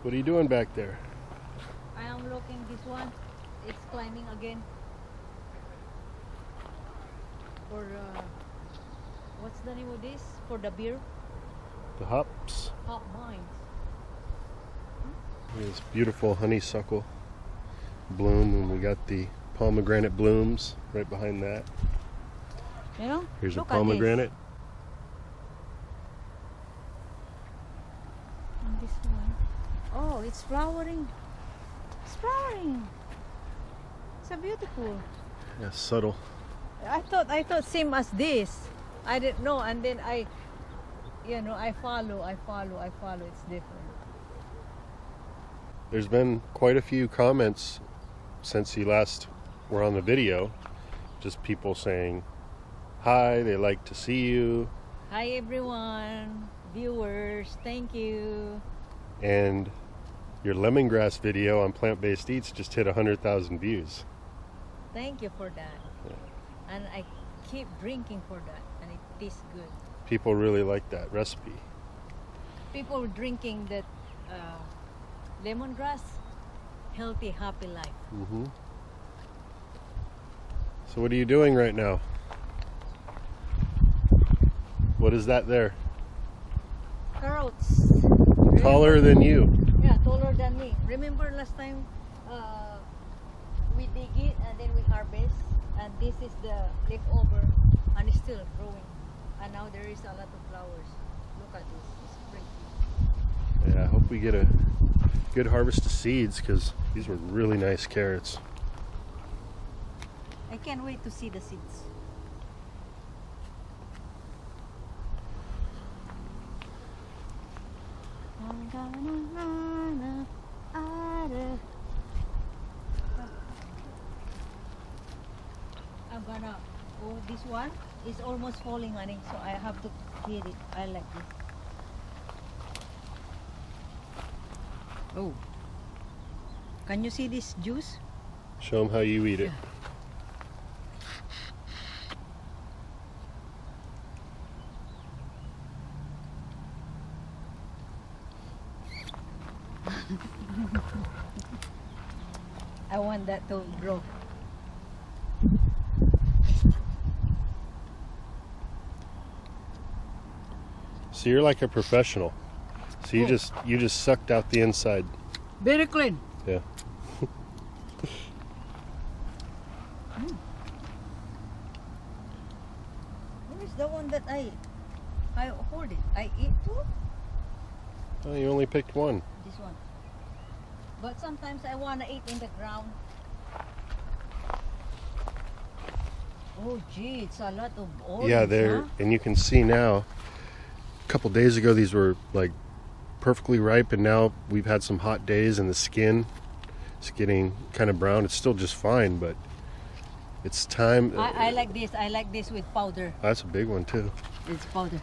What are you doing back there? I am looking this one. It's climbing again. For what's the name of this? For the beer? The hops. Hop mines. This beautiful honeysuckle bloom, and we got the pomegranate blooms right behind that. You know? Here's Look a pomegranate. At this. And this one. Oh, it's flowering. It's flowering. It's so beautiful. Yeah, subtle. I thought same as this. I didn't know, and then I follow. It's different. There's been quite a few comments since you last were on the video. Just people saying hi, they like to see you. Hi everyone, viewers, thank you. And your lemongrass video on Plant-Based Eats just hit 100,000 views. Thank you for that. Yeah. And I keep drinking for that, and it tastes good. People really like that recipe. People drinking that lemongrass, healthy, happy life. Mm-hmm. So what are you doing right now? What is that there? Carrots. Taller than you. Yeah, taller than me. Remember last time we dig it and then we harvest, and this is the leftover, and it's still growing. And now there is a lot of flowers. Look at this. It's pretty. Yeah, I hope we get a good harvest of seeds, because these were really nice carrots. I can't wait to see the seeds. I'm gonna, oh, this one is almost falling, honey, so I have to hit it. I like this. Oh, can you see this juice? Show them how you eat it. I want that to grow. So you're like a professional. So you just sucked out the inside. Very clean. Yeah. Where is the one that I hold it? I eat too? Oh, you only picked one. This one. But sometimes I want to eat in the ground. Oh gee, it's a lot of orange. Yeah, there, and you can see now. A couple days ago, these were like perfectly ripe, and now we've had some hot days, and the skin is getting kind of brown. It's still just fine, but it's time. I like this. I like this with powder. That's a big one too. It's powder.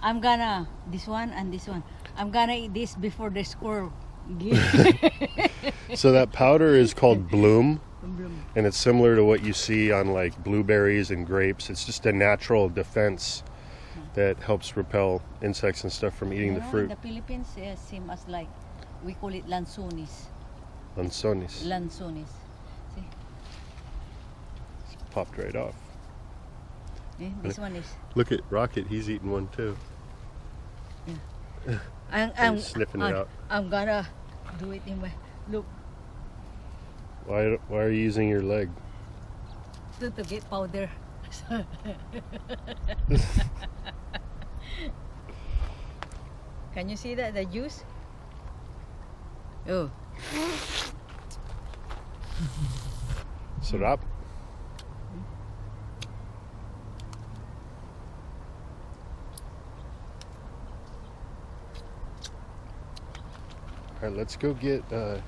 I'm gonna this one and this one. I'm gonna eat this before the squirrel. So that powder is called Bloom, and it's similar to what you see on like blueberries and grapes. It's just a natural defense that helps repel insects and stuff from eating the fruit. In the Philippines, same as like we call it lansones. Lanzones. Lansones. See? It's popped right off. This one is. Look at Rocket. He's eating one too. Yeah. I'm sniffing it out. I'm gonna do it in my look Why are you using your leg? to get powder. Can you see that the juice? Oh. Sarap. All right, let's go get an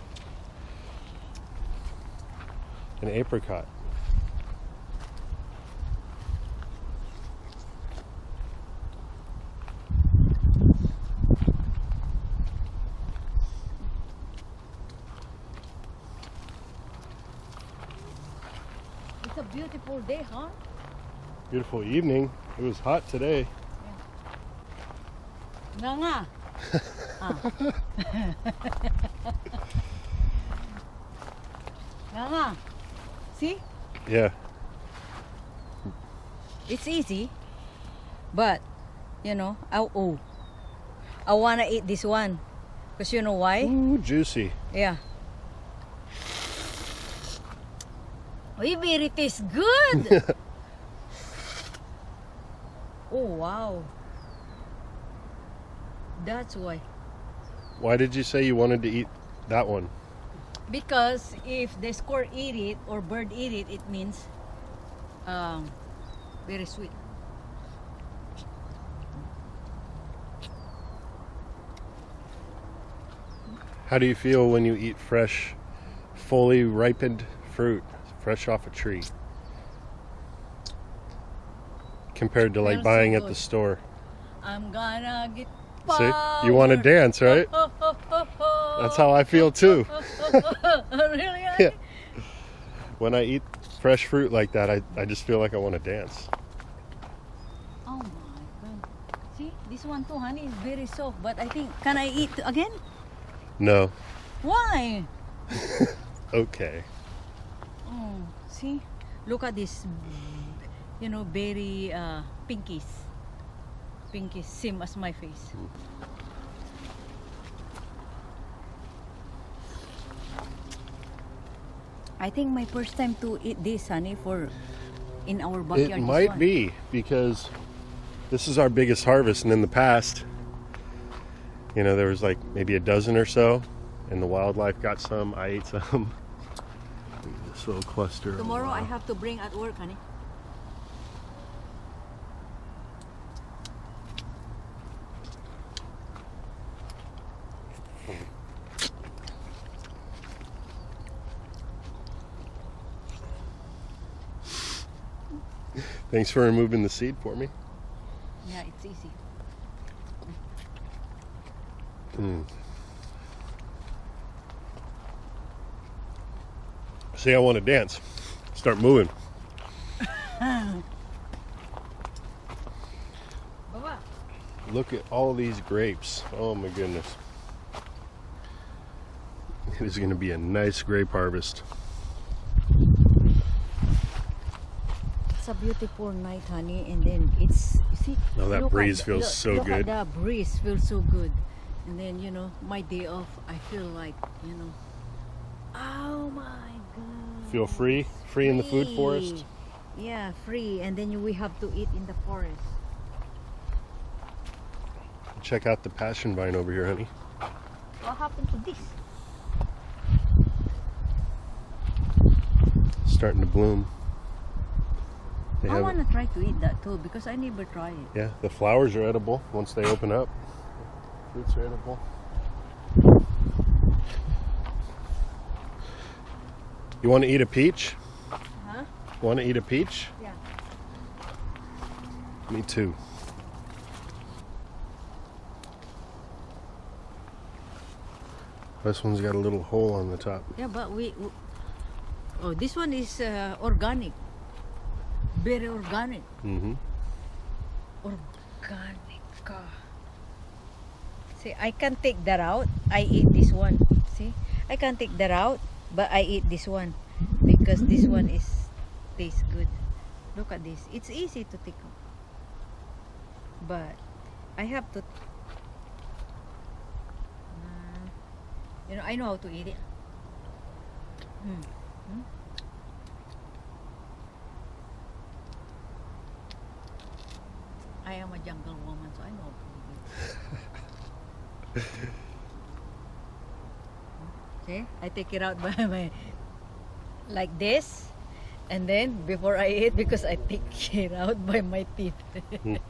apricot. It's a beautiful day, huh? Beautiful evening. It was hot today. Nga nga. Ah. Yeah. It's easy, but you know, I wanna eat this one, cause you know why? Ooh, juicy. Yeah. It tastes good. Oh wow. That's why. Why did you say you wanted to eat that one? Because if the squirrel eat it or bird eat it, it means very sweet. How do you feel when you eat fresh, fully ripened fruit, fresh off a tree? Compared to like Feels so buying at good. the store. I'm gonna get See? You want to power. dance, right? That's how I feel too. Really? Yeah. When I eat fresh fruit like that, I just feel like I want to dance. Oh my god. See, this one too, honey, is very soft. But I think, can I eat again? No. Why? Okay. Oh, see, look at this. You know, very pinkish. Pinkish, same as my face. I think my first time to eat this, honey, for in our backyard. It this might one. be because this is our biggest harvest, and in the past, you know, there was like maybe a dozen or so, and the wildlife got some. I ate some. Look at this little cluster. Tomorrow I have to bring at work, honey. Thanks for removing the seed for me. Yeah, it's easy. See, I want to dance. Start moving. Baba. Look at all these grapes. Oh my goodness. It is going to be a nice grape harvest. It's a beautiful night, honey, and then it's see. Oh, that look breeze at, feels look, so look good. At the breeze feels so good, and then you know my day off, I feel like you know. Oh my god. Feel free in the food forest. Yeah, free, and then we have to eat in the forest. Check out the passion vine over here, honey. What happened to this? Starting to bloom. They I have- want to try to eat that too because I never tried it. Yeah, the flowers are edible once they open up. Fruits are edible. You want to eat a peach? Huh? Want to eat a peach? Yeah. Me too. This one's got a little hole on the top. Yeah, but oh, this one is organic. Very organic. Mm-hmm. Organic. See, I can take that out. I eat this one. See, I can take that out, but I eat this one because this one tastes good. Look at this. It's easy to take out, but I have to. You know, I know how to eat it. I am a jungle woman, so I know how to eat it. See, I take it out by my like this, and then before I eat, because I take it out by my teeth. I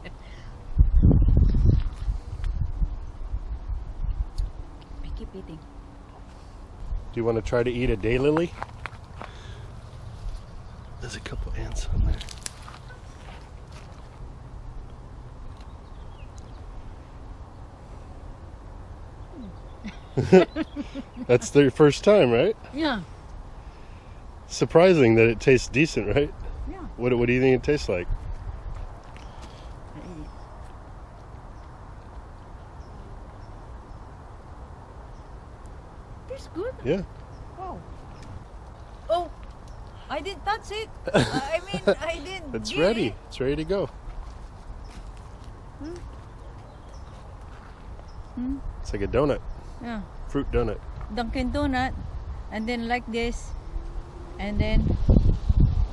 keep eating. Do you want to try to eat a daylily? There's a couple ants on there. That's their first time, right? Yeah, Surprising that it tastes decent, right? yeah. What do you think it tastes like? I eat it. Tastes good. Yeah. Wow. Oh, I didn't touch it. I mean, I didn't. It's get ready. it. It's ready to go. It's like a donut, Yeah, fruit donut. Dunkin' Donut, and then like this, and then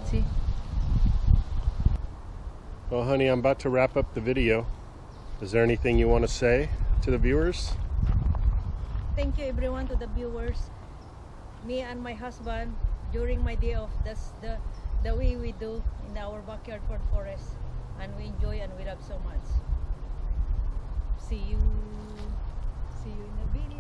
see. Well, honey, I'm about to wrap up the video. Is there anything you want to say to the viewers? Thank you everyone, to the viewers. Me and my husband, during my day off, that's the way we do in our backyard for forest, and we enjoy and we love so much. See you in the video.